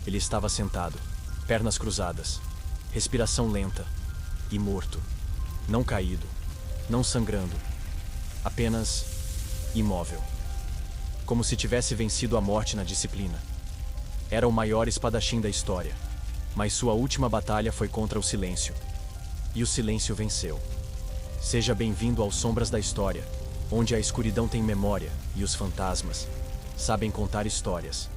Ele estava sentado, pernas cruzadas, respiração lenta e morto. Não caído, não sangrando, apenas imóvel. Como se tivesse vencido a morte na disciplina. Era o maior espadachim da história, mas sua última batalha foi contra o silêncio. E o silêncio venceu. Seja bem-vindo aos Sombras da História, onde a escuridão tem memória e os fantasmas sabem contar histórias.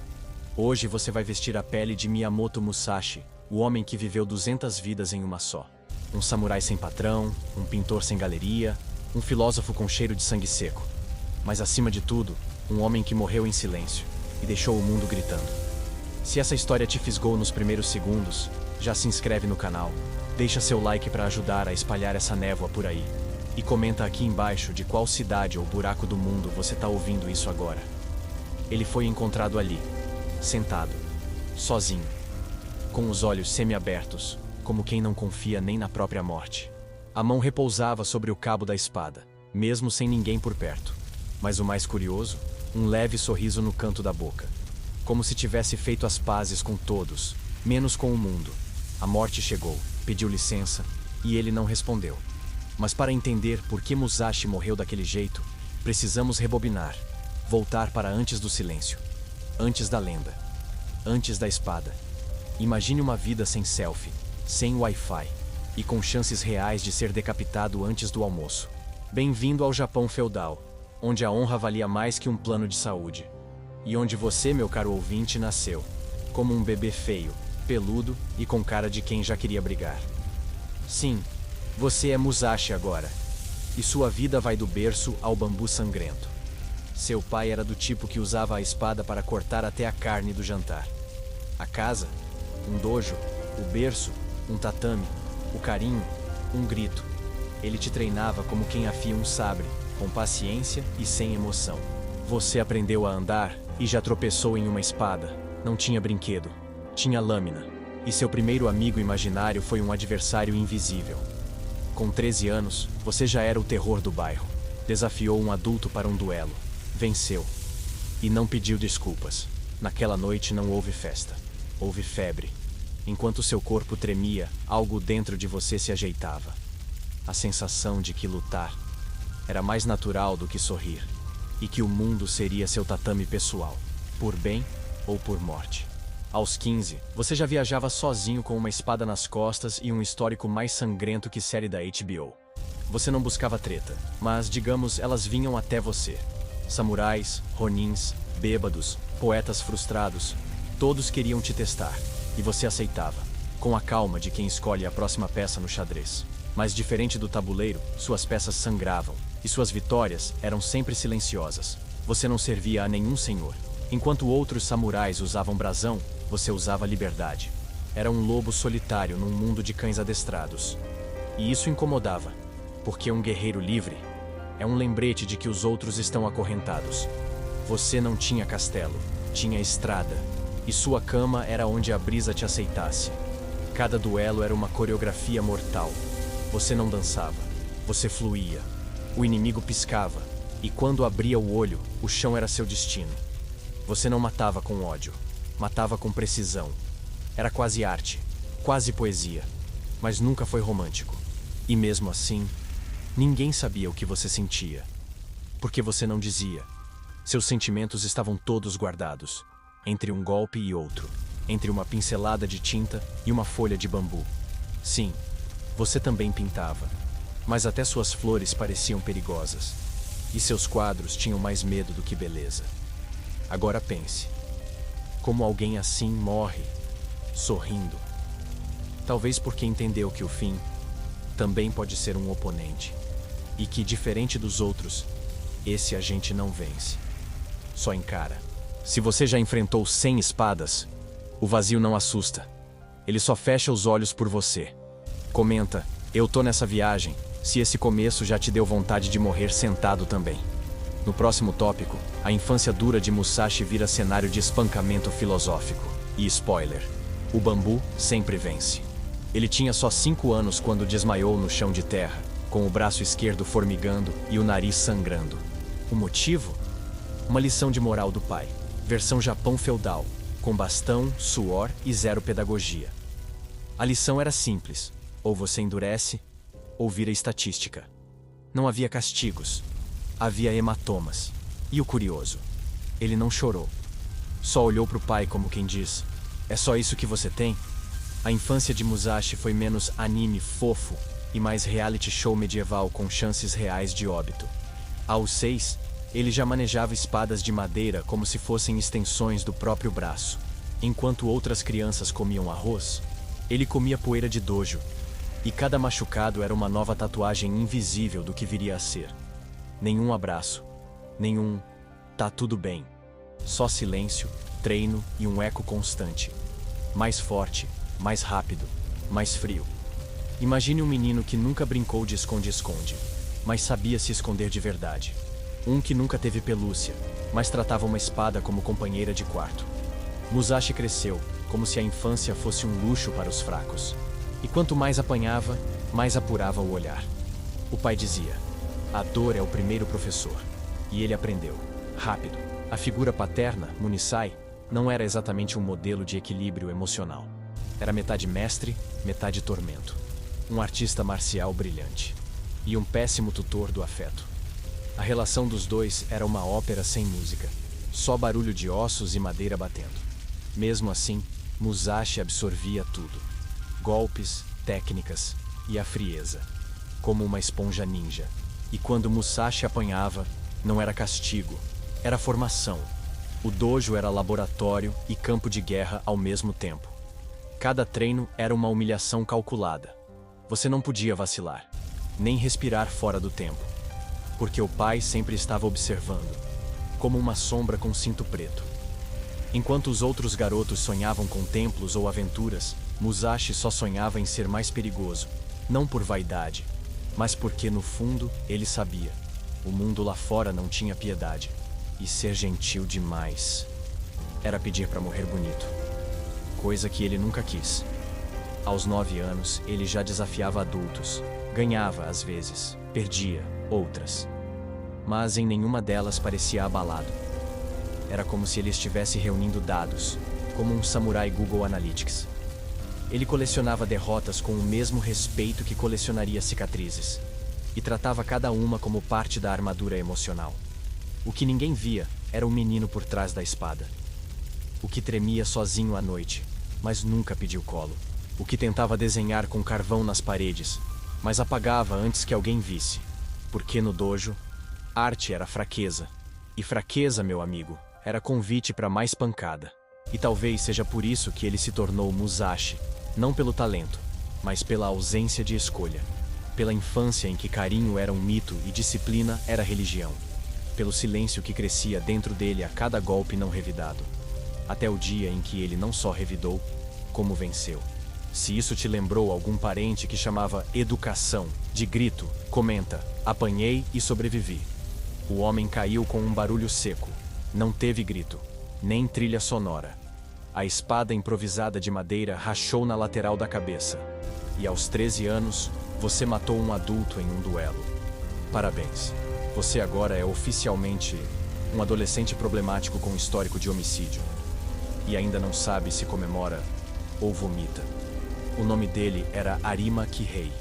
Hoje você vai vestir a pele de Miyamoto Musashi, o homem que viveu 200 vidas em uma só. Um samurai sem patrão, um pintor sem galeria, um filósofo com cheiro de sangue seco. Mas acima de tudo, um homem que morreu em silêncio e deixou o mundo gritando. Se essa história te fisgou nos primeiros segundos, já se inscreve no canal, deixa seu like para ajudar a espalhar essa névoa por aí. E comenta aqui embaixo de qual cidade ou buraco do mundo você está ouvindo isso agora. Ele foi encontrado ali, sentado, sozinho, com os olhos semi-abertos, como quem não confia nem na própria morte. A mão repousava sobre o cabo da espada, mesmo sem ninguém por perto. Mas o mais curioso, um leve sorriso no canto da boca. Como se tivesse feito as pazes com todos, menos com o mundo. A morte chegou, pediu licença, e ele não respondeu. Mas para entender por que Musashi morreu daquele jeito, precisamos rebobinar, voltar para antes do silêncio, antes da lenda, antes da espada. Imagine uma vida sem selfie, sem Wi-Fi, e com chances reais de ser decapitado antes do almoço. Bem-vindo ao Japão feudal, onde a honra valia mais que um plano de saúde. E onde você, meu caro ouvinte, nasceu, como um bebê feio, peludo e com cara de quem já queria brigar. Sim, você é Musashi agora, e sua vida vai do berço ao bambu sangrento. Seu pai era do tipo que usava a espada para cortar até a carne do jantar. A casa, um dojo, o berço, um tatame, o carinho, um grito. Ele te treinava como quem afia um sabre, com paciência e sem emoção. Você aprendeu a andar e já tropeçou em uma espada. Não tinha brinquedo, tinha lâmina. E seu primeiro amigo imaginário foi um adversário invisível. Com 13 anos, você já era o terror do bairro. Desafiou um adulto para um duelo. Venceu. E não pediu desculpas. Naquela noite não houve festa. Houve febre. Enquanto seu corpo tremia, algo dentro de você se ajeitava. A sensação de que lutar era mais natural do que sorrir. E que o mundo seria seu tatame pessoal, por bem ou por morte. Aos 15, você já viajava sozinho com uma espada nas costas e um histórico mais sangrento que série da HBO. Você não buscava treta, mas, digamos, elas vinham até você. Samurais, ronins, bêbados, poetas frustrados, todos queriam te testar, e você aceitava, com a calma de quem escolhe a próxima peça no xadrez. Mas diferente do tabuleiro, suas peças sangravam, e suas vitórias eram sempre silenciosas. Você não servia a nenhum senhor. Enquanto outros samurais usavam brasão, você usava liberdade. Era um lobo solitário num mundo de cães adestrados. E isso incomodava, porque um guerreiro livre é um lembrete de que os outros estão acorrentados. Você não tinha castelo, tinha estrada, e sua cama era onde a brisa te aceitasse. Cada duelo era uma coreografia mortal. Você não dançava, você fluía. O inimigo piscava, e quando abria o olho, o chão era seu destino. Você não matava com ódio, matava com precisão. Era quase arte, quase poesia, mas nunca foi romântico. E mesmo assim, ninguém sabia o que você sentia. Porque você não dizia. Seus sentimentos estavam todos guardados, entre um golpe e outro, entre uma pincelada de tinta e uma folha de bambu. Sim, você também pintava. Mas até suas flores pareciam perigosas. E seus quadros tinham mais medo do que beleza. Agora pense. Como alguém assim morre, sorrindo. Talvez porque entendeu que o fim também pode ser um oponente. E que, diferente dos outros, esse a gente não vence. Só encara. Se você já enfrentou 100 espadas, o vazio não assusta. Ele só fecha os olhos por você. Comenta, eu tô nessa viagem. Se esse começo já te deu vontade de morrer sentado também. No próximo tópico, a infância dura de Musashi vira cenário de espancamento filosófico. E spoiler, o bambu sempre vence. Ele tinha só 5 anos quando desmaiou no chão de terra, com o braço esquerdo formigando e o nariz sangrando. O motivo? Uma lição de moral do pai. Versão Japão feudal. com bastão, suor e zero pedagogia. A lição era simples: ou você endurece, ou vira estatística. Não havia castigos, havia hematomas. E o curioso, ele não chorou. Só olhou para o pai como quem diz: é só isso que você tem? A infância de Musashi foi menos anime fofo e mais reality show medieval com chances reais de óbito. Aos 6, ele já manejava espadas de madeira como se fossem extensões do próprio braço. Enquanto outras crianças comiam arroz, ele comia poeira de dojo. E cada machucado era uma nova tatuagem invisível do que viria a ser. Nenhum abraço, nenhum "tá tudo bem". Só silêncio, treino e um eco constante. Mais forte, mais rápido, mais frio. Imagine um menino que nunca brincou de esconde-esconde, mas sabia se esconder de verdade. Um que nunca teve pelúcia, mas tratava uma espada como companheira de quarto. Musashi cresceu, como se a infância fosse um luxo para os fracos. E quanto mais apanhava, mais apurava o olhar. O pai dizia: a dor é o primeiro professor. E ele aprendeu. Rápido. A figura paterna, Munisai, não era exatamente um modelo de equilíbrio emocional. Era metade mestre, metade tormento. Um artista marcial brilhante. E um péssimo tutor do afeto. A relação dos dois era uma ópera sem música. Só barulho de ossos e madeira batendo. Mesmo assim, Musashi absorvia tudo. Golpes, técnicas e a frieza. Como uma esponja ninja. E quando Musashi apanhava, não era castigo, era formação. O dojo era laboratório e campo de guerra ao mesmo tempo. Cada treino era uma humilhação calculada. Você não podia vacilar, nem respirar fora do tempo. Porque o pai sempre estava observando, como uma sombra com cinto preto. Enquanto os outros garotos sonhavam com templos ou aventuras, Musashi só sonhava em ser mais perigoso, não por vaidade, mas porque no fundo ele sabia. O mundo lá fora não tinha piedade. E ser gentil demais era pedir para morrer bonito. Coisa que ele nunca quis. Aos 9 anos, ele já desafiava adultos. Ganhava, às vezes. Perdia, outras. Mas em nenhuma delas parecia abalado. Era como se ele estivesse reunindo dados, como um samurai Google Analytics. Ele colecionava derrotas com o mesmo respeito que colecionaria cicatrizes. E tratava cada uma como parte da armadura emocional. O que ninguém via era o menino por trás da espada. O que tremia sozinho à noite, mas nunca pediu colo. O que tentava desenhar com carvão nas paredes, mas apagava antes que alguém visse. Porque no dojo, arte era fraqueza. E fraqueza, meu amigo, era convite para mais pancada. E talvez seja por isso que ele se tornou Musashi, não pelo talento, mas pela ausência de escolha. Pela infância em que carinho era um mito e disciplina era religião. Pelo silêncio que crescia dentro dele a cada golpe não revidado. Até o dia em que ele não só revidou, como venceu. Se isso te lembrou algum parente que chamava educação, de grito, comenta: apanhei e sobrevivi. O homem caiu com um barulho seco. Não teve grito, nem trilha sonora. A espada improvisada de madeira rachou na lateral da cabeça. E aos 13 anos, você matou um adulto em um duelo. Parabéns. Você agora é oficialmente um adolescente problemático com histórico de homicídio. E ainda não sabe se comemora ou vomita. O nome dele era Arima Kihei,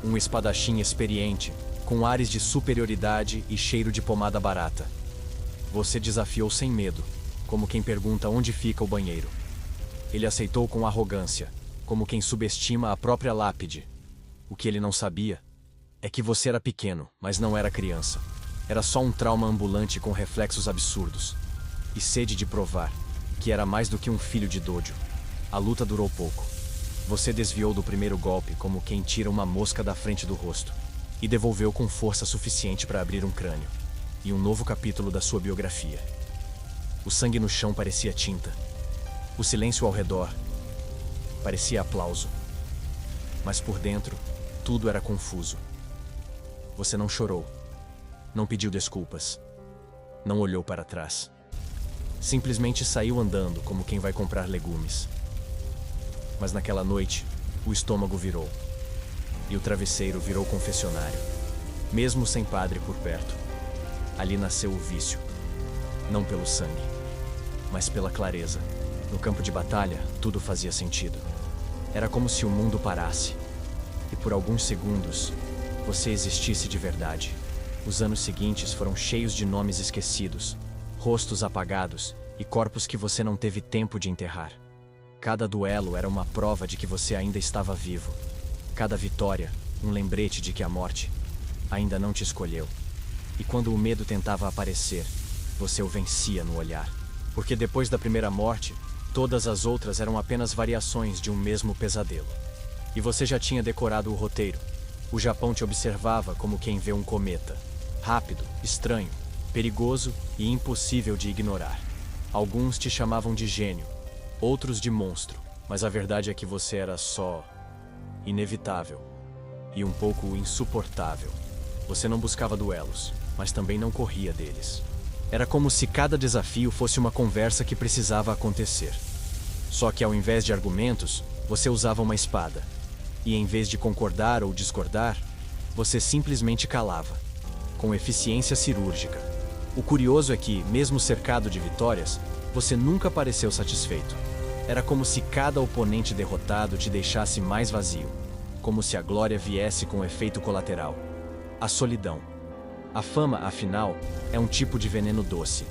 um espadachim experiente, com ares de superioridade e cheiro de pomada barata. Você desafiou sem medo, como quem pergunta onde fica o banheiro. Ele aceitou com arrogância, como quem subestima a própria lápide. O que ele não sabia é que você era pequeno, mas não era criança. Era só um trauma ambulante com reflexos absurdos. E sede de provar que era mais do que um filho de dojo. A luta durou pouco. Você desviou do primeiro golpe como quem tira uma mosca da frente do rosto. E devolveu com força suficiente para abrir um crânio. E um novo capítulo da sua biografia. O sangue no chão parecia tinta. O silêncio ao redor parecia aplauso. Mas por dentro, tudo era confuso. Você não chorou. Não pediu desculpas. Não olhou para trás. Simplesmente saiu andando como quem vai comprar legumes. Mas naquela noite, o estômago virou. E o travesseiro virou confessionário. Mesmo sem padre por perto. Ali nasceu o vício. Não pelo sangue, mas pela clareza. No campo de batalha, tudo fazia sentido. Era como se o mundo parasse. E por alguns segundos, você existisse de verdade. Os anos seguintes foram cheios de nomes esquecidos, rostos apagados e corpos que você não teve tempo de enterrar. Cada duelo era uma prova de que você ainda estava vivo. Cada vitória, um lembrete de que a morte ainda não te escolheu. E quando o medo tentava aparecer, você o vencia no olhar. Porque depois da primeira morte, todas as outras eram apenas variações de um mesmo pesadelo. E você já tinha decorado o roteiro. O Japão te observava como quem vê um cometa. Rápido, estranho, perigoso e impossível de ignorar. Alguns te chamavam de gênio, outros de monstro, mas a verdade é que você era só inevitável e um pouco insuportável. Você não buscava duelos, mas também não corria deles. Era como se cada desafio fosse uma conversa que precisava acontecer. Só que ao invés de argumentos, você usava uma espada. E em vez de concordar ou discordar, você simplesmente calava, com eficiência cirúrgica. O curioso é que, mesmo cercado de vitórias, você nunca pareceu satisfeito. Era como se cada oponente derrotado te deixasse mais vazio, como se a glória viesse com efeito colateral. A solidão. A fama, afinal, é um tipo de veneno doce,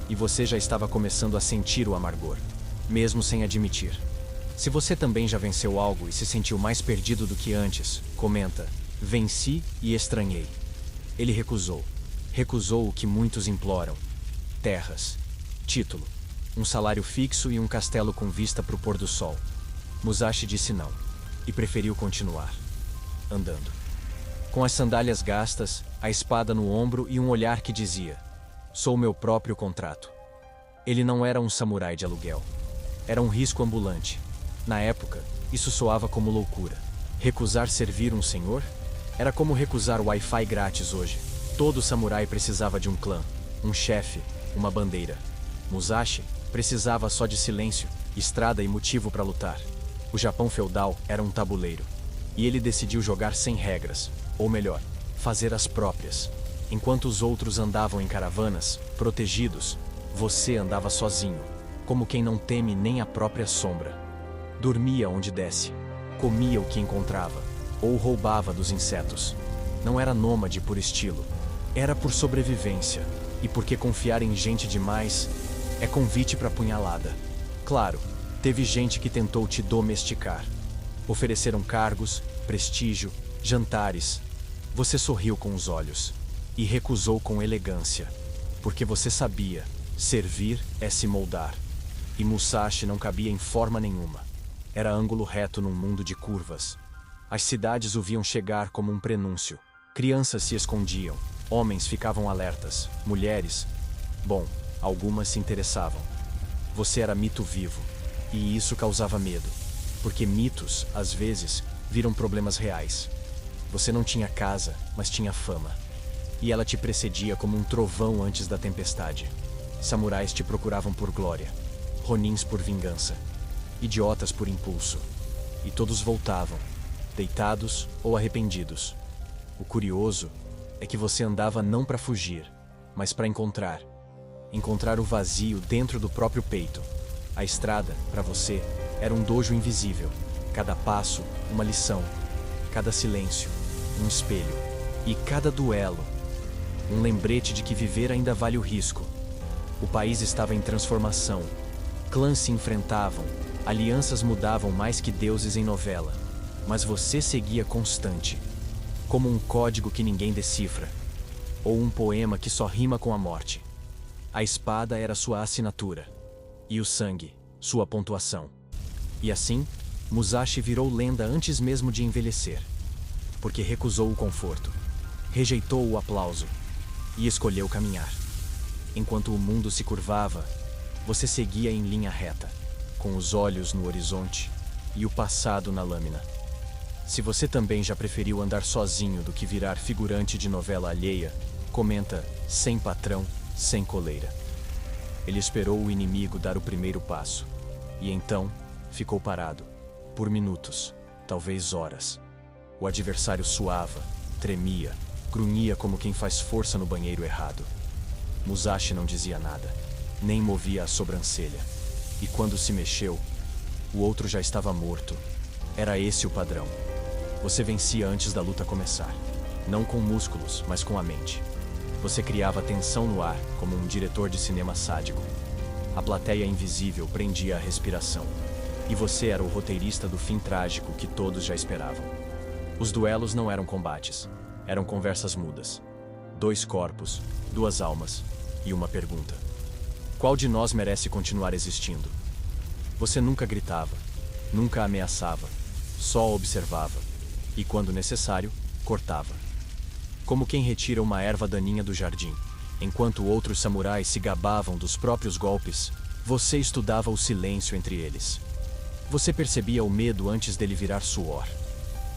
e você já estava começando a sentir o amargor, mesmo sem admitir. Se você também já venceu algo e se sentiu mais perdido do que antes, comenta: venci e estranhei. Ele recusou. Recusou o que muitos imploram: terras, título, um salário fixo e um castelo com vista para o pôr do sol. Musashi disse não, e preferiu continuar andando. Com as sandálias gastas, a espada no ombro e um olhar que dizia: sou meu próprio contrato. Ele não era um samurai de aluguel. Era um risco ambulante. Na época, isso soava como loucura. Recusar servir um senhor? Era como recusar o Wi-Fi grátis hoje. Todo samurai precisava de um clã, um chefe, uma bandeira. Musashi precisava só de silêncio, estrada e motivo para lutar. O Japão feudal era um tabuleiro. E ele decidiu jogar sem regras, ou melhor, fazer as próprias. Enquanto os outros andavam em caravanas, protegidos, você andava sozinho, como quem não teme nem a própria sombra. Dormia onde desce, comia o que encontrava, ou roubava dos insetos. Não era nômade por estilo, era por sobrevivência, e porque confiar em gente demais é convite para punhalada. Claro, teve gente que tentou te domesticar. Ofereceram cargos, prestígio, jantares. Você sorriu com os olhos e recusou com elegância, porque você sabia, servir é se moldar. E Musashi não cabia em forma nenhuma. Era ângulo reto num mundo de curvas. As cidades o viam chegar como um prenúncio. Crianças se escondiam, homens ficavam alertas, mulheres, bom, algumas se interessavam. Você era mito vivo, e isso causava medo, porque mitos, às vezes, viram problemas reais. Você não tinha casa, mas tinha fama. E ela te precedia como um trovão antes da tempestade. Samurais te procuravam por glória, ronins por vingança, idiotas por impulso. E todos voltavam, deitados ou arrependidos. O curioso é que você andava não para fugir, mas para encontrar. Encontrar o vazio dentro do próprio peito. A estrada, para você, era um dojo invisível. Cada passo, uma lição. Cada silêncio, um espelho. E cada duelo, um lembrete de que viver ainda vale o risco. O país estava em transformação. Clãs se enfrentavam, alianças mudavam mais que deuses em novela. Mas você seguia constante, como um código que ninguém decifra, ou um poema que só rima com a morte. A espada era sua assinatura, e o sangue, sua pontuação. E assim, Musashi virou lenda antes mesmo de envelhecer, porque recusou o conforto, rejeitou o aplauso e escolheu caminhar. Enquanto o mundo se curvava, você seguia em linha reta, com os olhos no horizonte e o passado na lâmina. Se você também já preferiu andar sozinho do que virar figurante de novela alheia, comenta: sem patrão, sem coleira. Ele esperou o inimigo dar o primeiro passo, e então ficou parado, por minutos, talvez horas. O adversário suava, tremia, grunhia como quem faz força no banheiro errado. Musashi não dizia nada, nem movia a sobrancelha. e quando se mexeu, o outro já estava morto. Era esse o padrão. Você vencia antes da luta começar. Não com músculos, mas com a mente. Você criava tensão no ar, como um diretor de cinema sádico. A plateia invisível prendia a respiração. E você era o roteirista do fim trágico que todos já esperavam. Os duelos não eram combates. Eram conversas mudas. 2 corpos, 2 almas e uma pergunta. Qual de nós merece continuar existindo? Você nunca gritava, nunca ameaçava, só observava. E quando necessário, cortava. Como quem retira uma erva daninha do jardim. Enquanto outros samurais se gabavam dos próprios golpes, você estudava o silêncio entre eles. Você percebia o medo antes dele virar suor.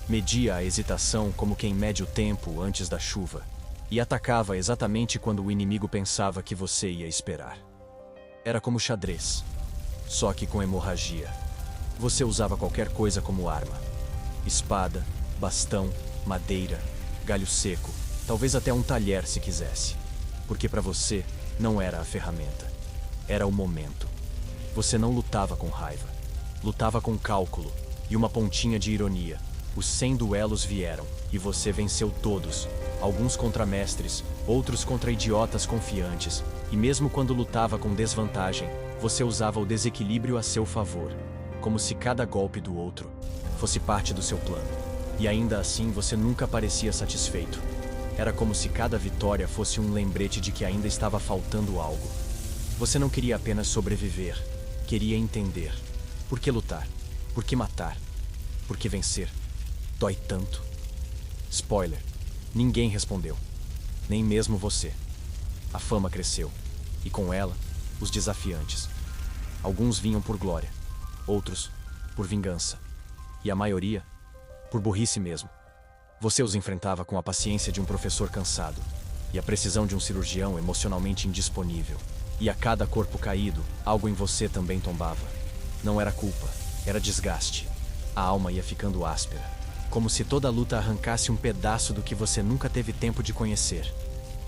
Media a hesitação como quem mede o tempo antes da chuva. E atacava exatamente quando o inimigo pensava que você ia esperar. Era como xadrez, só que com hemorragia. Você usava qualquer coisa como arma. Espada, bastão, madeira, galho seco, talvez até um talher se quisesse. Porque para você, não era a ferramenta. Era o momento. Você não lutava com raiva. Lutava com cálculo e uma pontinha de ironia. Os 100 duelos vieram, e você venceu todos. Alguns contra mestres, outros contra idiotas confiantes. E mesmo quando lutava com desvantagem, você usava o desequilíbrio a seu favor. Como se cada golpe do outro fosse parte do seu plano. E ainda assim você nunca parecia satisfeito. Era como se cada vitória fosse um lembrete de que ainda estava faltando algo. Você não queria apenas sobreviver, queria entender. Por que lutar? Por que matar? Por que vencer? Dói tanto. Spoiler, ninguém respondeu. Nem mesmo você. A fama cresceu. E com ela, os desafiantes. Alguns vinham por glória. Outros, por vingança. E a maioria, por burrice mesmo. Você os enfrentava com a paciência de um professor cansado. E a precisão de um cirurgião emocionalmente indisponível. E a cada corpo caído, algo em você também tombava. Não era culpa, era desgaste. A alma ia ficando áspera. Como se toda luta arrancasse um pedaço do que você nunca teve tempo de conhecer.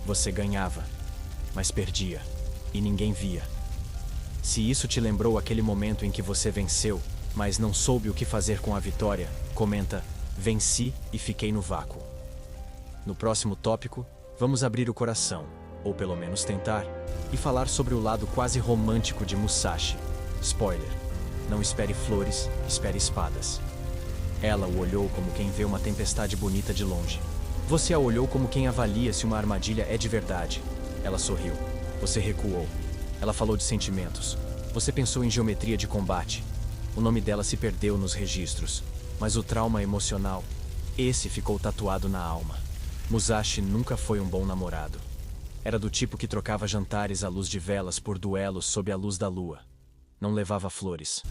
Você ganhava, mas perdia, e ninguém via. Se isso te lembrou aquele momento em que você venceu, mas não soube o que fazer com a vitória, comenta: venci e fiquei no vácuo. No próximo tópico, vamos abrir o coração, ou pelo menos tentar, e falar sobre o lado quase romântico de Musashi. Spoiler: não espere flores, espere espadas. Ela o olhou como quem vê uma tempestade bonita de longe. Você a olhou como quem avalia se uma armadilha é de verdade. Ela sorriu. Você recuou. Ela falou de sentimentos. Você pensou em geometria de combate. O nome dela se perdeu nos registros. Mas o trauma emocional, esse ficou tatuado na alma. Musashi nunca foi um bom namorado. Era do tipo que trocava jantares à luz de velas por duelos sob a luz da lua. Não levava flores.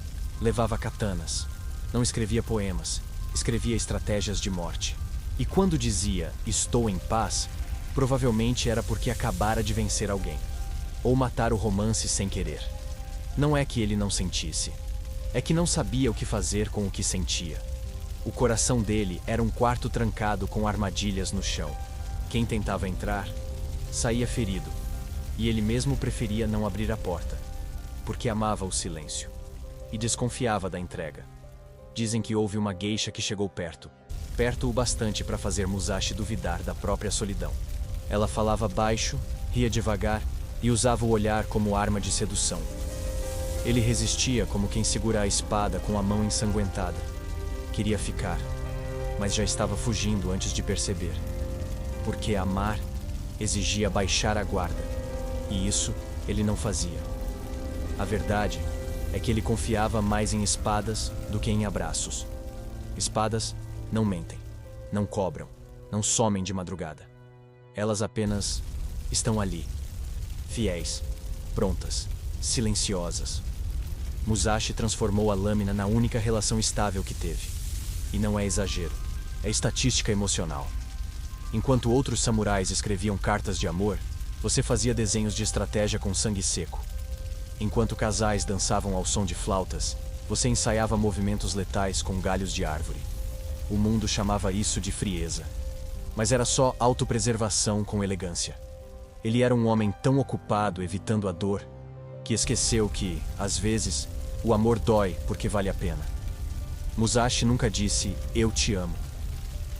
Levava katanas. Não escrevia poemas, escrevia estratégias de morte. E quando dizia, estou em paz, provavelmente era porque acabara de vencer alguém. Ou matar o romance sem querer. Não é que ele não sentisse. É que não sabia o que fazer com o que sentia. O coração dele era um quarto trancado com armadilhas no chão. Quem tentava entrar, saía ferido. E ele mesmo preferia não abrir a porta. Porque amava o silêncio. E desconfiava da entrega. Dizem que houve uma geisha que chegou perto o bastante para fazer Musashi duvidar da própria solidão. Ela falava baixo, ria devagar e usava o olhar como arma de sedução. Ele resistia como quem segura a espada com a mão ensanguentada. Queria ficar, mas já estava fugindo antes de perceber. Porque amar exigia baixar a guarda, e isso ele não fazia. A verdade é que ele confiava mais em espadas do que em abraços. Espadas não mentem, não cobram, não somem de madrugada. Elas apenas estão ali, fiéis, prontas, silenciosas. Musashi transformou a lâmina na única relação estável que teve. E não é exagero, é estatística emocional. Enquanto outros samurais escreviam cartas de amor, você fazia desenhos de estratégia com sangue seco. Enquanto casais dançavam ao som de flautas, você ensaiava movimentos letais com galhos de árvore. O mundo chamava isso de frieza. Mas era só autopreservação com elegância. Ele era um homem tão ocupado evitando a dor, que esqueceu que, às vezes, O amor dói porque vale a pena. Musashi nunca disse, eu te amo.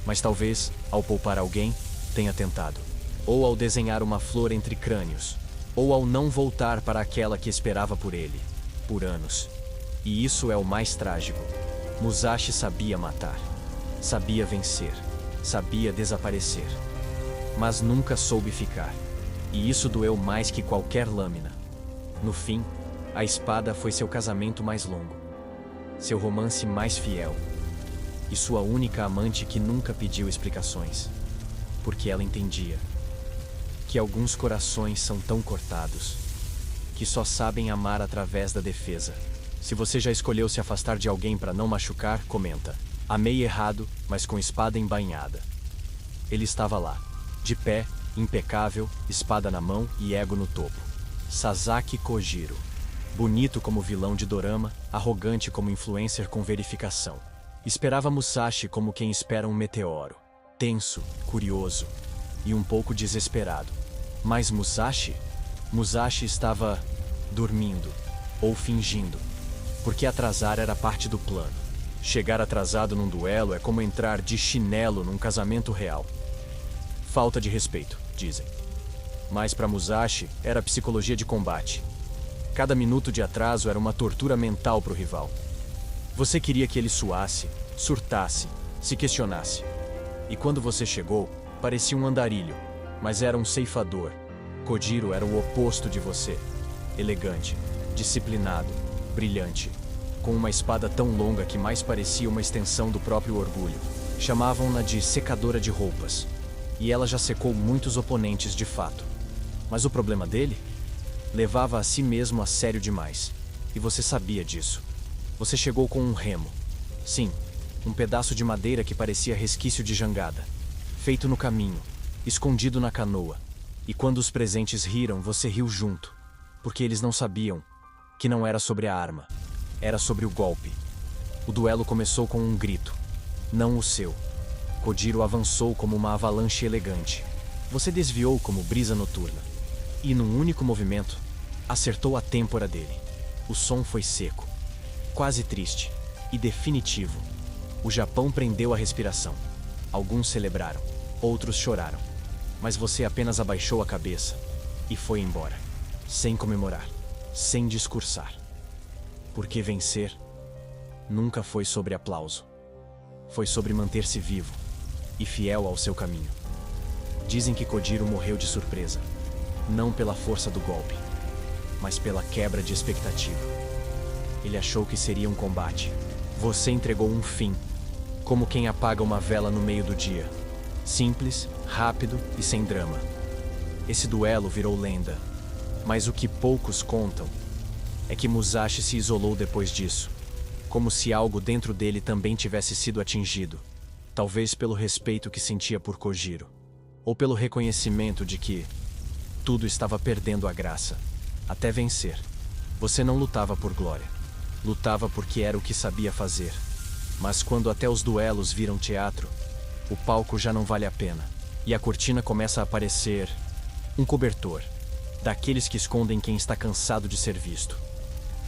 Mas talvez, ao poupar alguém, tenha tentado. Ou ao desenhar uma flor entre crânios. Ou ao não voltar para aquela que esperava por ele, por anos. E isso é o mais trágico. Musashi sabia matar. Sabia vencer. Sabia desaparecer. Mas nunca soube ficar. E isso doeu mais que qualquer lâmina. No fim, a espada foi seu casamento mais longo. Seu romance mais fiel. E sua única amante que nunca pediu explicações. Porque ela entendia que alguns corações são tão cortados que só sabem amar através da defesa. Se você já escolheu se afastar de alguém para não machucar, comenta. Amei errado, mas com espada embainhada. Ele estava lá, de pé, impecável, espada na mão e ego no topo. Sasaki Kojiro. Bonito como vilão de dorama, arrogante como influencer com verificação. Esperava Musashi como quem espera um meteoro. Tenso, curioso e um pouco desesperado. Mas Musashi estava dormindo, ou fingindo, porque atrasar era parte do plano. Chegar atrasado num duelo é como entrar de chinelo num casamento real. Falta de respeito, dizem. Mas para Musashi era psicologia de combate. Cada minuto de atraso era uma tortura mental para o rival. Você queria que ele suasse, surtasse, se questionasse. E quando você chegou, parecia um andarilho, mas era um ceifador. Kojiro era o oposto de você. Elegante, disciplinado, brilhante, com uma espada tão longa que mais parecia uma extensão do próprio orgulho. Chamavam-na de secadora de roupas. E ela já secou muitos oponentes de fato. Mas o problema dele? Levava a si mesmo a sério demais. E você sabia disso. Você chegou com um remo. Sim, um pedaço de madeira que parecia resquício de jangada. Feito no caminho, escondido na canoa. E quando os presentes riram, você riu junto. Porque eles não sabiam que não era sobre a arma. Era sobre o golpe. O duelo começou com um grito. Não o seu. Kojiro avançou como uma avalanche elegante. Você desviou como brisa noturna. E num único movimento, acertou a têmpora dele. O som foi seco, quase triste e definitivo. O Japão prendeu a respiração. Alguns celebraram, outros choraram. Mas você apenas abaixou a cabeça e foi embora, sem comemorar, sem discursar. Porque vencer nunca foi sobre aplauso. Foi sobre manter-se vivo e fiel ao seu caminho. Dizem que Kojiro morreu de surpresa. Não pela força do golpe, mas pela quebra de expectativa. Ele achou que seria um combate. Você entregou um fim, como quem apaga uma vela no meio do dia. Simples, rápido e sem drama. Esse duelo virou lenda. Mas o que poucos contam é que Musashi se isolou depois disso, como se algo dentro dele também tivesse sido atingido. Talvez pelo respeito que sentia por Kojiro, ou pelo reconhecimento de que tudo estava perdendo a graça, até vencer. Você não lutava por glória. Lutava porque era o que sabia fazer. Mas quando até os duelos viram teatro, o palco já não vale a pena. E a cortina começa a aparecer um cobertor, daqueles que escondem quem está cansado de ser visto.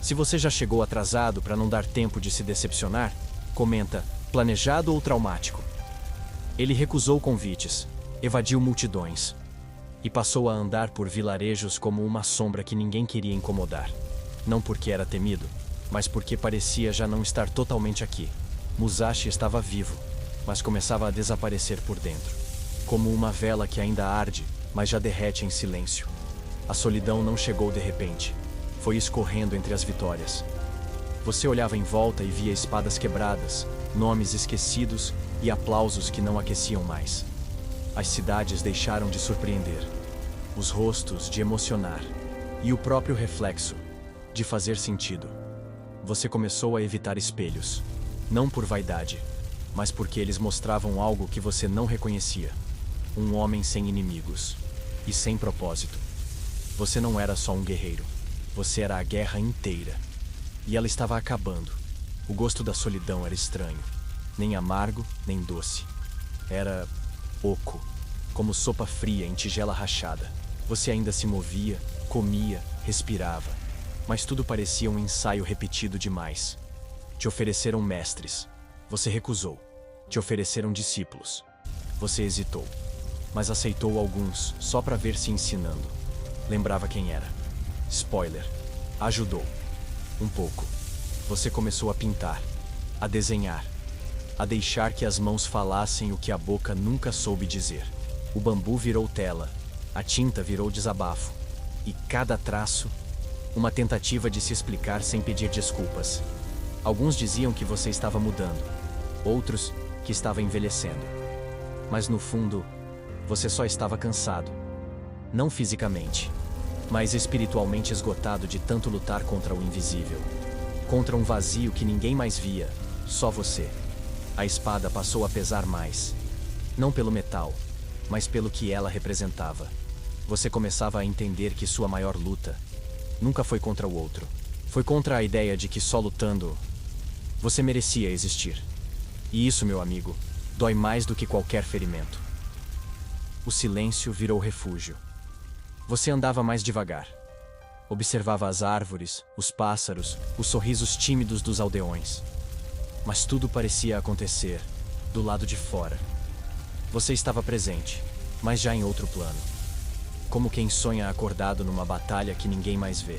Se você já chegou atrasado para não dar tempo de se decepcionar, comenta, planejado ou traumático? Ele recusou convites, evadiu multidões e passou a andar por vilarejos como uma sombra que ninguém queria incomodar. Não porque era temido, mas porque parecia já não estar totalmente aqui. Musashi estava vivo, mas começava a desaparecer por dentro. Como uma vela que ainda arde, mas já derrete em silêncio. A solidão não chegou de repente. Foi escorrendo entre as vitórias. Você olhava em volta e via espadas quebradas, nomes esquecidos e aplausos que não aqueciam mais. As cidades deixaram de surpreender, os rostos de emocionar e o próprio reflexo de fazer sentido. Você começou a evitar espelhos, não por vaidade, mas porque eles mostravam algo que você não reconhecia. Um homem sem inimigos e sem propósito. Você não era só um guerreiro, você era a guerra inteira. E ela estava acabando. O gosto da solidão era estranho, nem amargo, nem doce. Era oco, como sopa fria em tigela rachada. Você ainda se movia, comia, respirava, Mas tudo parecia um ensaio repetido demais. Te ofereceram mestres. Você recusou. Te ofereceram discípulos. Você hesitou. Mas aceitou alguns só para ver se ensinando. Lembrava quem era. Spoiler. Ajudou. Um pouco. Você começou a pintar, a desenhar, a deixar que as mãos falassem o que a boca nunca soube dizer. O bambu virou tela, a tinta virou desabafo, e cada traço, uma tentativa de se explicar sem pedir desculpas. Alguns diziam que você estava mudando, outros que estava envelhecendo. Mas no fundo, você só estava cansado. Não fisicamente, mas espiritualmente esgotado de tanto lutar contra o invisível. Contra um vazio que ninguém mais via, só você. A espada passou a pesar mais. Não pelo metal, mas pelo que ela representava. Você começava a entender que sua maior luta nunca foi contra o outro. Foi contra a ideia de que só lutando você merecia existir. E isso, meu amigo, dói mais do que qualquer ferimento. O silêncio virou refúgio. Você andava mais devagar. Observava as árvores, os pássaros, os sorrisos tímidos dos aldeões. Mas tudo parecia acontecer do lado de fora. Você estava presente, mas já em outro plano. Como quem sonha acordado numa batalha que ninguém mais vê.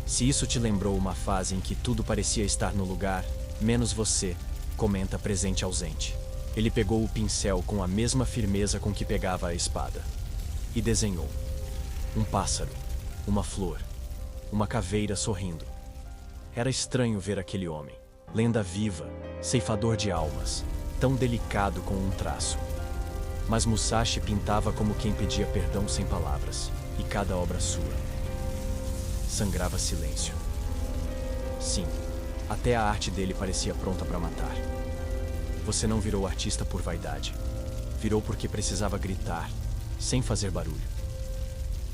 Se isso te lembrou uma fase em que tudo parecia estar no lugar, menos você, comenta presente ausente. Ele pegou o pincel com a mesma firmeza com que pegava a espada. E desenhou. Um pássaro, uma flor, uma caveira sorrindo. Era estranho ver aquele homem, lenda viva, ceifador de almas, tão delicado com um traço. Mas Musashi pintava como quem pedia perdão sem palavras, e cada obra sua sangrava silêncio. Sim, até a arte dele parecia pronta para matar. Você não virou artista por vaidade. Virou porque precisava gritar, sem fazer barulho.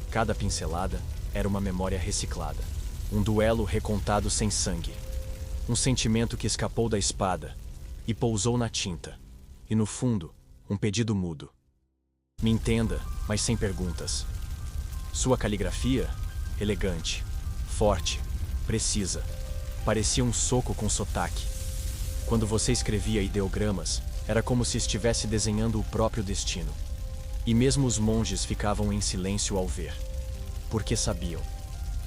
Cada pincelada era uma memória reciclada, um duelo recontado sem sangue, um sentimento que escapou da espada e pousou na tinta, e no fundo, um pedido mudo. Me entenda, mas sem perguntas. Sua caligrafia, elegante, forte, precisa, parecia um soco com sotaque. Quando você escrevia ideogramas, era como se estivesse desenhando o próprio destino. E mesmo os monges ficavam em silêncio ao ver. Porque sabiam.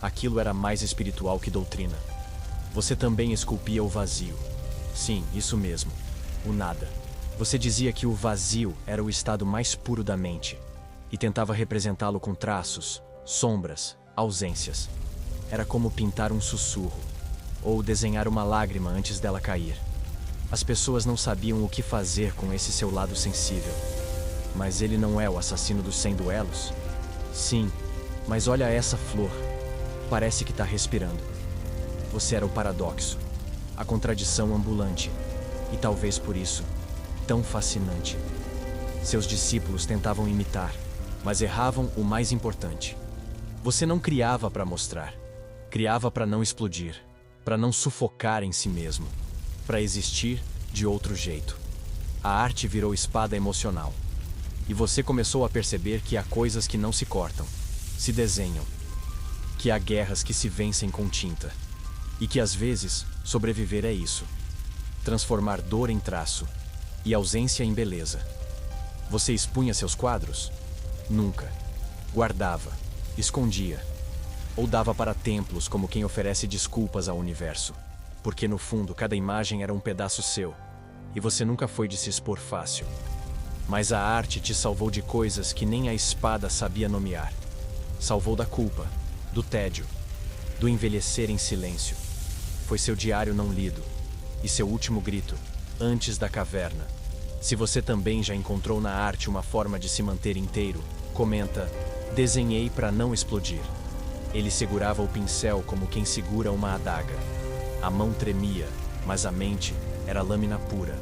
Aquilo era mais espiritual que doutrina. Você também esculpia o vazio. Sim, isso mesmo. O nada. Você dizia que o vazio era o estado mais puro da mente. E tentava representá-lo com traços, sombras, ausências. Era como pintar um sussurro. Ou desenhar uma lágrima antes dela cair. As pessoas não sabiam o que fazer com esse seu lado sensível. Mas ele não é o assassino dos 100 duelos? Sim, mas olha essa flor. Parece que está respirando. Você era o paradoxo, a contradição ambulante. E talvez por isso, tão fascinante. Seus discípulos tentavam imitar, mas erravam o mais importante. Você não criava para mostrar. Criava para não explodir, para não sufocar em si mesmo, para existir de outro jeito. A arte virou espada emocional. E você começou a perceber que há coisas que não se cortam, se desenham. Que há guerras que se vencem com tinta. E que às vezes, sobreviver é isso. Transformar dor em traço e ausência em beleza. Você expunha seus quadros? Nunca. Guardava, escondia. Ou dava para templos como quem oferece desculpas ao universo. Porque no fundo cada imagem era um pedaço seu. E você nunca foi de se expor fácil. Mas a arte te salvou de coisas que nem a espada sabia nomear. Salvou da culpa, do tédio, do envelhecer em silêncio. Foi seu diário não lido, e seu último grito, antes da caverna. Se você também já encontrou na arte uma forma de se manter inteiro, comenta: desenhei para não explodir. Ele segurava o pincel como quem segura uma adaga. A mão tremia, mas a mente era lâmina pura.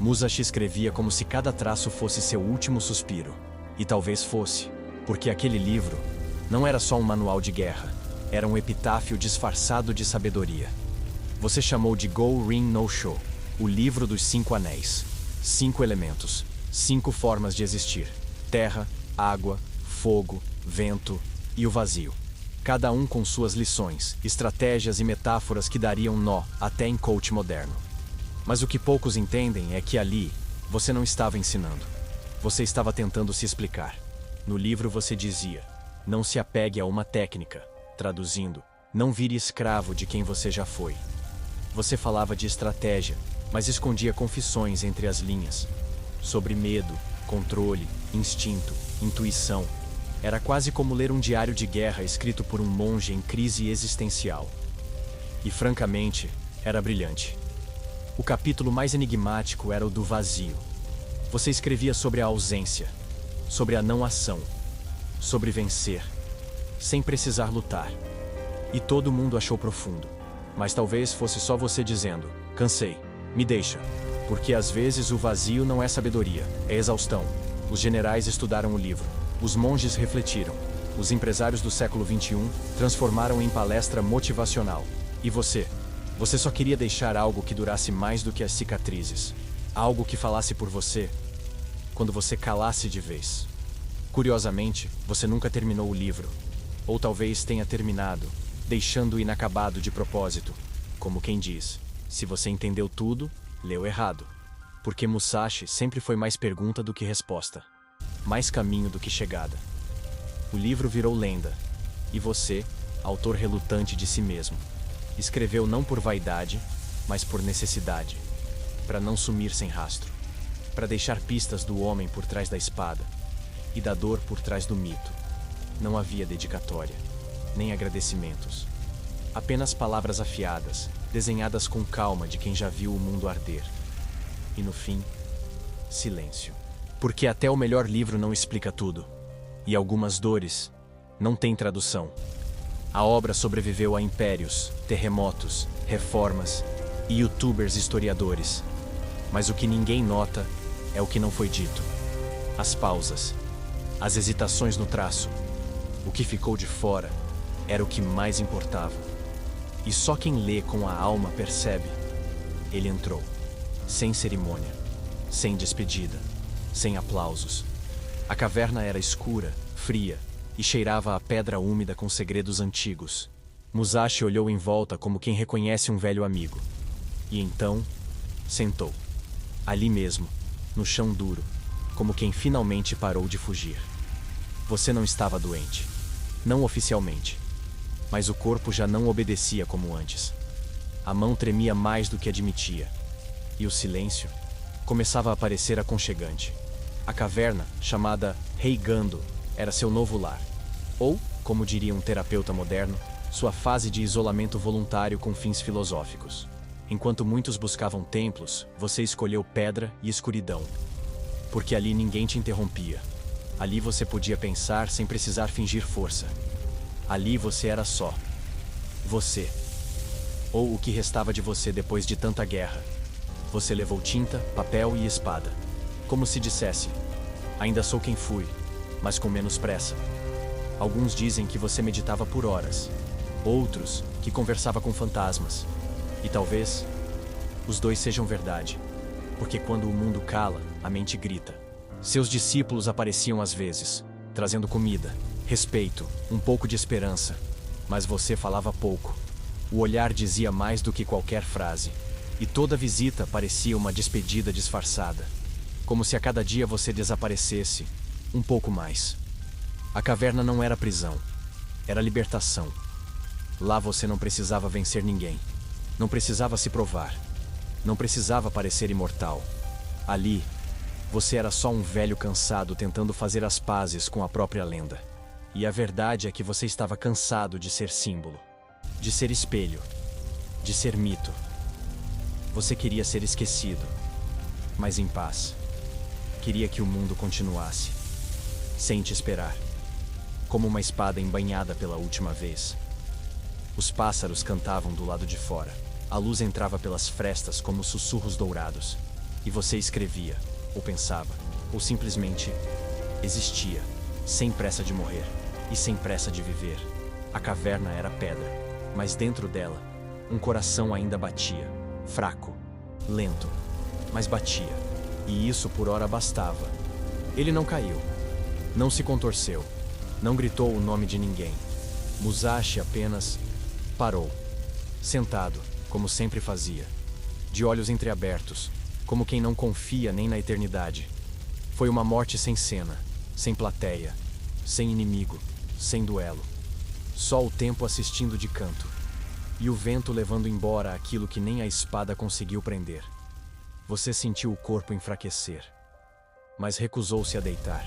Musashi escrevia como se cada traço fosse seu último suspiro. E talvez fosse, porque aquele livro não era só um manual de guerra, era um epitáfio disfarçado de sabedoria. Você chamou de Go-Rin no Sho, o livro dos 5 anéis. 5 elementos, 5 formas de existir: terra, água, fogo, vento e o vazio. cada um com suas lições, estratégias e metáforas que dariam nó até em coach moderno. Mas o que poucos entendem é que ali, você não estava ensinando. Você estava tentando se explicar. No livro você dizia: não se apegue a uma técnica. Traduzindo, não vire escravo de quem você já foi. Você falava de estratégia, mas escondia confissões entre as linhas. Sobre medo, controle, instinto, intuição. Era quase como ler um diário de guerra escrito por um monge em crise existencial. E francamente, era brilhante. O capítulo mais enigmático era o do vazio. Você escrevia sobre a ausência, sobre a não ação, sobre vencer, sem precisar lutar. E todo mundo achou profundo. Mas talvez fosse só você dizendo: cansei, me deixa. Porque às vezes o vazio não é sabedoria, é exaustão. Os generais estudaram o livro. Os monges refletiram. Os empresários do século XXI transformaram em palestra motivacional. E você? Você só queria deixar algo que durasse mais do que as cicatrizes. Algo que falasse por você quando você calasse de vez. Curiosamente, você nunca terminou o livro. Ou talvez tenha terminado, deixando-o inacabado de propósito. Como quem diz: se você entendeu tudo, leu errado. Porque Musashi sempre foi mais pergunta do que resposta. Mais caminho do que chegada. O livro virou lenda. E você, autor relutante de si mesmo, escreveu não por vaidade, mas por necessidade. Para não sumir sem rastro. Para deixar pistas do homem por trás da espada. E da dor por trás do mito. Não havia dedicatória, nem agradecimentos. Apenas palavras afiadas, desenhadas com calma de quem já viu o mundo arder. E no fim, silêncio. Porque até o melhor livro não explica tudo. E algumas dores não têm tradução. A obra sobreviveu a impérios, terremotos, reformas e youtubers historiadores. Mas o que ninguém nota é o que não foi dito. As pausas, as hesitações no traço. O que ficou de fora era o que mais importava. E só quem lê com a alma percebe. Ele entrou, sem cerimônia, sem despedida, sem aplausos. A caverna era escura, fria, e cheirava a pedra úmida com segredos antigos. Musashi olhou em volta como quem reconhece um velho amigo. E então, sentou. Ali mesmo, no chão duro, como quem finalmente parou de fugir. Você não estava doente. Não oficialmente. Mas o corpo já não obedecia como antes. A mão tremia mais do que admitia. E o silêncio começava a parecer aconchegante. A caverna, chamada Heigando, era seu novo lar. Ou, como diria um terapeuta moderno, sua fase de isolamento voluntário com fins filosóficos. Enquanto muitos buscavam templos, você escolheu pedra e escuridão. Porque ali ninguém te interrompia. Ali você podia pensar sem precisar fingir força. Ali você era só. Você. Ou o que restava de você depois de tanta guerra. Você levou tinta, papel e espada. Como se dissesse: ainda sou quem fui, mas com menos pressa. Alguns dizem que você meditava por horas. Outros, que conversava com fantasmas. E talvez, os dois sejam verdade. Porque quando o mundo cala, a mente grita. Seus discípulos apareciam às vezes, trazendo comida, respeito, um pouco de esperança. Mas você falava pouco. O olhar dizia mais do que qualquer frase. E toda visita parecia uma despedida disfarçada. Como se a cada dia você desaparecesse um pouco mais. A caverna não era prisão. Era libertação. Lá você não precisava vencer ninguém. Não precisava se provar. Não precisava parecer imortal. Ali, você era só um velho cansado tentando fazer as pazes com a própria lenda. E a verdade é que você estava cansado de ser símbolo. De ser espelho. De ser mito. Você queria ser esquecido. Mas em paz. Queria que o mundo continuasse. Sem te esperar. Como uma espada embainhada pela última vez. Os pássaros cantavam do lado de fora. A luz entrava pelas frestas como sussurros dourados. E você escrevia, ou pensava, ou simplesmente existia, sem pressa de morrer e sem pressa de viver. A caverna era pedra, mas dentro dela, um coração ainda batia, fraco, lento, mas batia. E isso por hora bastava. Ele não caiu, não se contorceu, não gritou o nome de ninguém. Musashi apenas parou, sentado, como sempre fazia, de olhos entreabertos, como quem não confia nem na eternidade. Foi uma morte sem cena, sem plateia, sem inimigo, sem duelo. Só o tempo assistindo de canto, e o vento levando embora aquilo que nem a espada conseguiu prender. Você sentiu o corpo enfraquecer, mas recusou-se a deitar.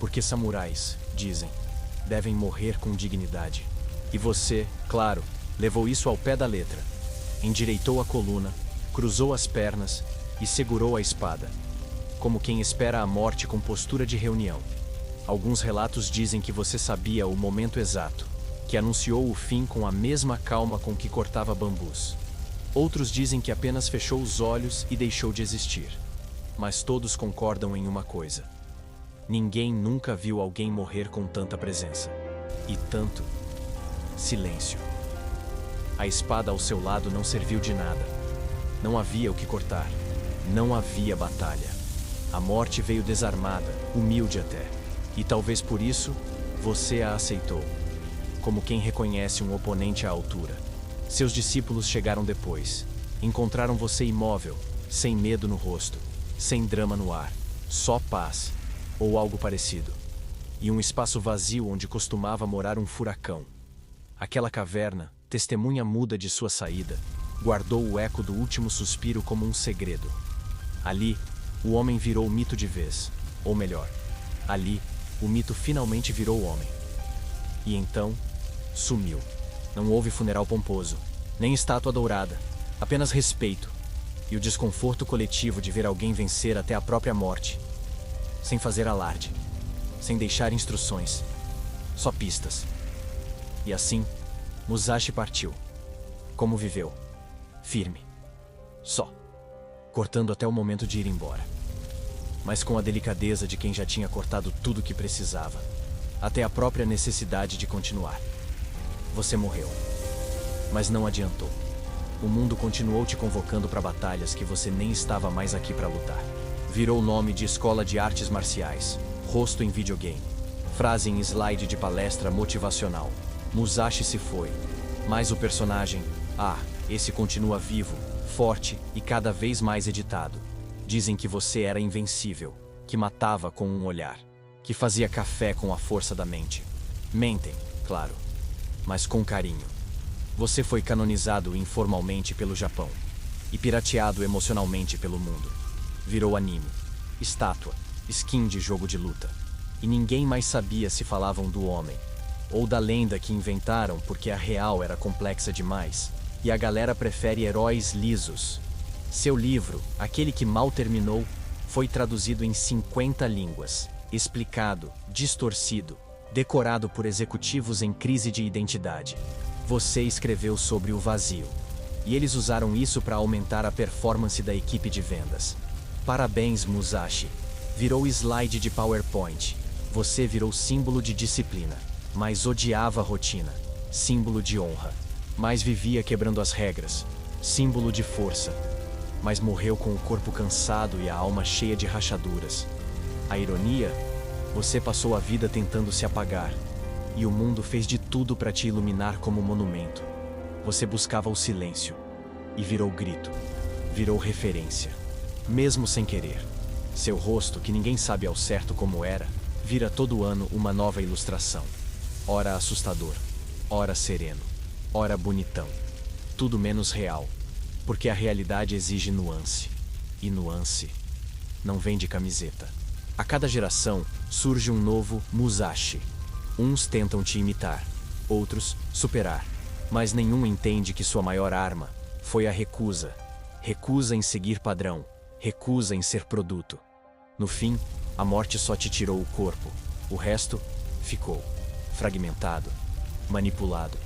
Porque samurais, dizem, devem morrer com dignidade. E você, claro, levou isso ao pé da letra. Endireitou a coluna, cruzou as pernas e segurou a espada, como quem espera a morte com postura de reunião. Alguns relatos dizem que você sabia o momento exato, que anunciou o fim com a mesma calma com que cortava bambus. Outros dizem que apenas fechou os olhos e deixou de existir. Mas todos concordam em uma coisa: ninguém nunca viu alguém morrer com tanta presença. E tanto silêncio. A espada ao seu lado não serviu de nada. Não havia o que cortar. Não havia batalha. A morte veio desarmada, humilde até. E talvez por isso, você a aceitou. Como quem reconhece um oponente à altura. Seus discípulos chegaram depois. Encontraram você imóvel, sem medo no rosto, sem drama no ar, só paz, ou algo parecido. E um espaço vazio onde costumava morar um furacão. Aquela caverna, testemunha muda de sua saída, guardou o eco do último suspiro como um segredo. Ali, o homem virou mito de vez. Ou melhor, ali, o mito finalmente virou homem. E então, sumiu. Não houve funeral pomposo, nem estátua dourada, apenas respeito e o desconforto coletivo de ver alguém vencer até a própria morte, sem fazer alarde, sem deixar instruções, só pistas. E assim, Musashi partiu. Como viveu? Firme. Só. Cortando até o momento de ir embora. Mas com a delicadeza de quem já tinha cortado tudo o que precisava, até a própria necessidade de continuar. Você morreu. Mas não adiantou. O mundo continuou te convocando para batalhas que você nem estava mais aqui para lutar. Virou nome de escola de artes marciais, rosto em videogame, frase em slide de palestra motivacional. Musashi se foi, mas o personagem, esse continua vivo, forte e cada vez mais editado. Dizem que você era invencível, que matava com um olhar, que fazia café com a força da mente. Mentem, claro, mas com carinho. Você foi canonizado informalmente pelo Japão e pirateado emocionalmente pelo mundo. Virou anime, estátua, skin de jogo de luta. E ninguém mais sabia se falavam do homem ou da lenda que inventaram porque a real era complexa demais e a galera prefere heróis lisos. Seu livro, aquele que mal terminou, foi traduzido em 50 línguas, explicado, distorcido, decorado por executivos em crise de identidade. Você escreveu sobre o vazio, e eles usaram isso para aumentar a performance da equipe de vendas. Parabéns, Musashi. Virou slide de PowerPoint. Você virou símbolo de disciplina, mas odiava a rotina. Símbolo de honra, mas vivia quebrando as regras. Símbolo de força, mas morreu com o corpo cansado e a alma cheia de rachaduras. A ironia? Você passou a vida tentando se apagar, e o mundo fez de tudo para te iluminar como monumento. Você buscava o silêncio, e virou grito, virou referência, mesmo sem querer. Seu rosto, que ninguém sabe ao certo como era, vira todo ano uma nova ilustração. Ora assustador, ora sereno, ora bonitão. Tudo menos real, porque a realidade exige nuance. E nuance não vem de camiseta. A cada geração surge um novo Musashi. Uns tentam te imitar, outros superar, mas nenhum entende que sua maior arma foi a recusa. Recusa em seguir padrão, recusa em ser produto. No fim, a morte só te tirou o corpo, o resto ficou fragmentado, manipulado,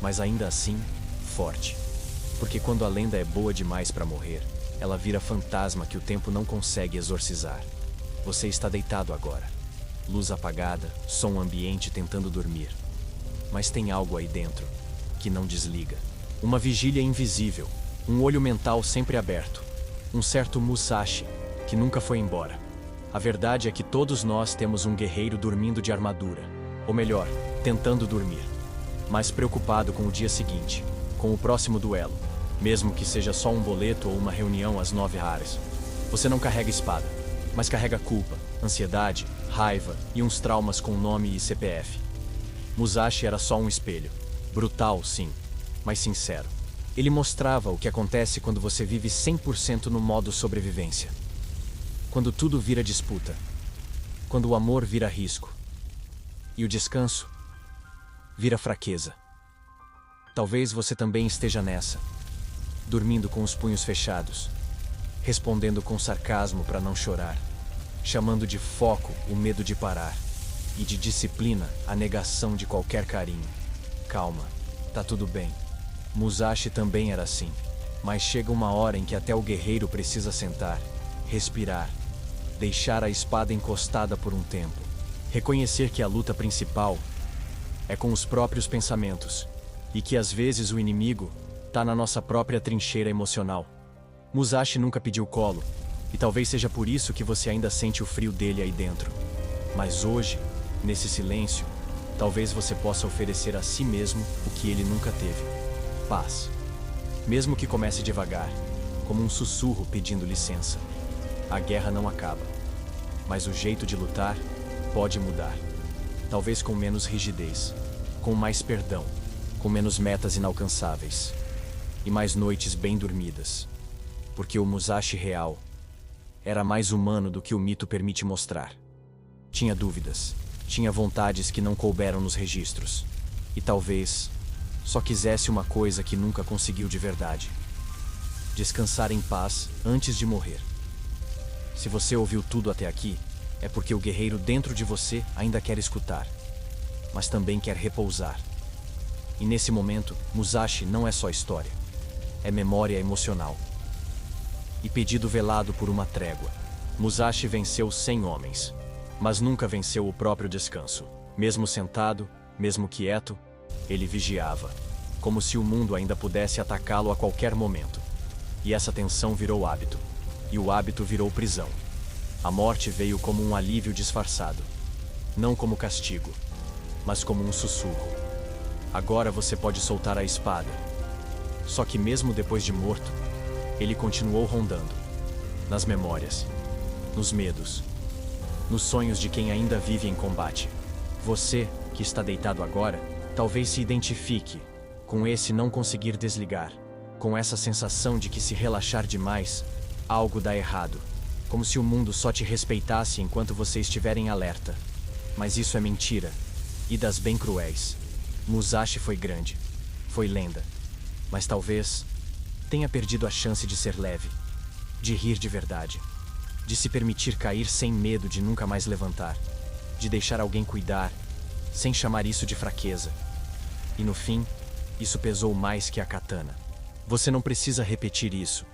mas ainda assim, forte. Porque quando a lenda é boa demais para morrer, ela vira fantasma que o tempo não consegue exorcizar. Você está deitado agora. Luz apagada, som ambiente tentando dormir. Mas tem algo aí dentro, que não desliga. Uma vigília invisível, um olho mental sempre aberto. Um certo Musashi, que nunca foi embora. A verdade é que todos nós temos um guerreiro dormindo de armadura. Ou melhor, tentando dormir. mas preocupado com o dia seguinte, com o próximo duelo, mesmo que seja só um boleto ou uma reunião às 9 horas. Você não carrega espada, mas carrega culpa, ansiedade, raiva e uns traumas com nome e CPF. Musashi era só um espelho. Brutal, sim, mas sincero. Ele mostrava o que acontece quando você vive 100% no modo sobrevivência. Quando tudo vira disputa. Quando o amor vira risco. E o descanso vira fraqueza. Talvez você também esteja nessa, dormindo com os punhos fechados, respondendo com sarcasmo para não chorar, chamando de foco o medo de parar, e de disciplina a negação de qualquer carinho. Calma, tá tudo bem. Musashi também era assim, mas chega uma hora em que até o guerreiro precisa sentar, respirar, deixar a espada encostada por um tempo, reconhecer que a luta principal é com os próprios pensamentos, e que às vezes o inimigo tá na nossa própria trincheira emocional. Musashi nunca pediu colo, e talvez seja por isso que você ainda sente o frio dele aí dentro. Mas hoje, nesse silêncio, talvez você possa oferecer a si mesmo o que ele nunca teve: paz. Mesmo que comece devagar, como um sussurro pedindo licença. A guerra não acaba, mas o jeito de lutar pode mudar. Talvez com menos rigidez, com mais perdão, com menos metas inalcançáveis e mais noites bem dormidas. Porque o Musashi real era mais humano do que o mito permite mostrar. Tinha dúvidas, tinha vontades que não couberam nos registros, e talvez só quisesse uma coisa que nunca conseguiu de verdade: descansar em paz antes de morrer. Se você ouviu tudo até aqui, é porque o guerreiro dentro de você ainda quer escutar, mas também quer repousar. E nesse momento, Musashi não é só história, é memória emocional e pedido velado por uma trégua. Musashi venceu 100 homens, mas nunca venceu o próprio descanso. Mesmo sentado, mesmo quieto, ele vigiava, como se o mundo ainda pudesse atacá-lo a qualquer momento. E essa tensão virou hábito, e o hábito virou prisão. A morte veio como um alívio disfarçado, não como castigo, mas como um sussurro. Agora você pode soltar a espada. Só que mesmo depois de morto, ele continuou rondando, nas memórias, nos medos, nos sonhos de quem ainda vive em combate. Você, que está deitado agora, talvez se identifique com esse não conseguir desligar, com essa sensação de que se relaxar demais, algo dá errado, como se o mundo só te respeitasse enquanto você estiver em alerta. Mas isso é mentira, e das bem cruéis. Musashi foi grande, foi lenda, mas talvez tenha perdido a chance de ser leve, de rir de verdade, de se permitir cair sem medo de nunca mais levantar, de deixar alguém cuidar, sem chamar isso de fraqueza. E no fim, isso pesou mais que a katana. Você não precisa repetir isso.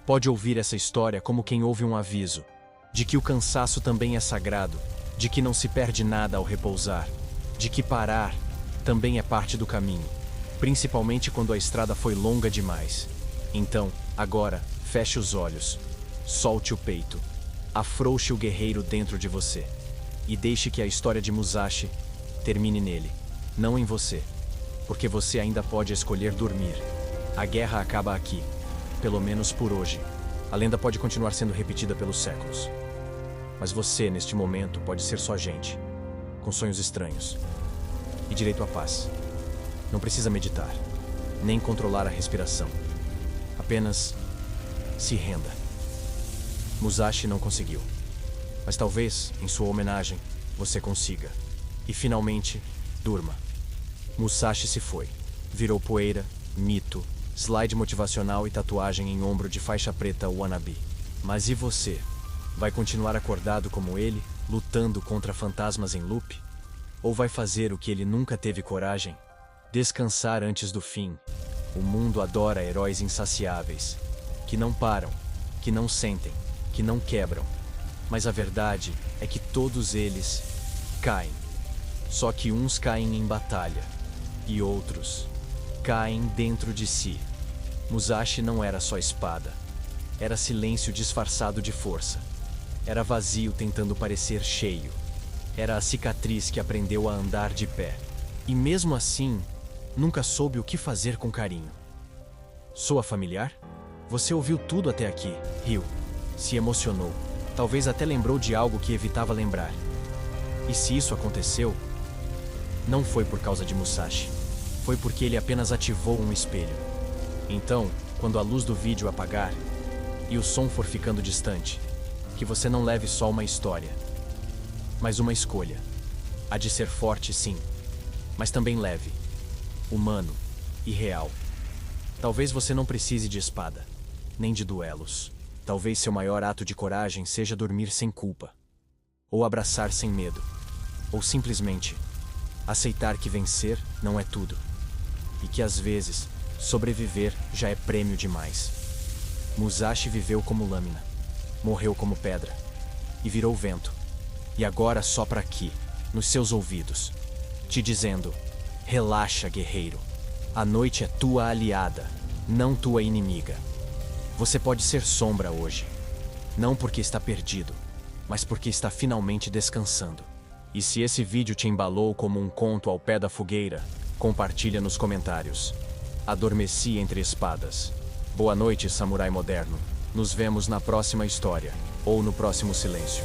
Pode ouvir essa história como quem ouve um aviso, de que o cansaço também é sagrado, de que não se perde nada ao repousar, de que parar também é parte do caminho, principalmente quando a estrada foi longa demais. Então, agora, feche os olhos, solte o peito, afrouxe o guerreiro dentro de você, e deixe que a história de Musashi termine nele, não em você, porque você ainda pode escolher dormir. A guerra acaba aqui, pelo menos por hoje. A lenda pode continuar sendo repetida pelos séculos, mas você, neste momento, pode ser só gente, com sonhos estranhos e direito à paz. Não precisa meditar, nem controlar a respiração. Apenas se renda. Musashi não conseguiu, mas talvez, em sua homenagem, você consiga. E finalmente, durma. Musashi se foi. Virou poeira, mito, slide motivacional e tatuagem em ombro de faixa preta wannabe. Mas e você? Vai continuar acordado como ele, lutando contra fantasmas em loop? Ou vai fazer o que ele nunca teve coragem? Descansar antes do fim. O mundo adora heróis insaciáveis, que não param, que não sentem, que não quebram. Mas a verdade é que todos eles caem. Só que uns caem em batalha, e outros caem dentro de si. Musashi não era só espada. Era silêncio disfarçado de força. Era vazio tentando parecer cheio. Era a cicatriz que aprendeu a andar de pé. E mesmo assim, Nunca soube o que fazer com carinho. Soa familiar? Você ouviu tudo até aqui, riu, se emocionou, talvez até lembrou de algo que evitava lembrar. E se isso aconteceu, não foi por causa de Musashi. Foi porque ele apenas ativou um espelho. Então, quando a luz do vídeo apagar e o som for ficando distante, que você não leve só uma história, mas uma escolha. A de ser forte, sim, mas também leve, humano e real. Talvez você não precise de espada, nem de duelos. Talvez seu maior ato de coragem seja dormir sem culpa, ou abraçar sem medo, ou simplesmente aceitar que vencer não é tudo, e que às vezes sobreviver já é prêmio demais. Musashi viveu como lâmina, morreu como pedra, e virou vento, e agora sopra aqui, nos seus ouvidos, te dizendo: relaxa, guerreiro. A noite é tua aliada, não tua inimiga. Você pode ser sombra hoje, não porque está perdido, mas porque está finalmente descansando. E se esse vídeo te embalou como um conto ao pé da fogueira, compartilha nos comentários. Adormeci entre espadas. Boa noite, samurai moderno. Nos vemos na próxima história, ou no próximo silêncio.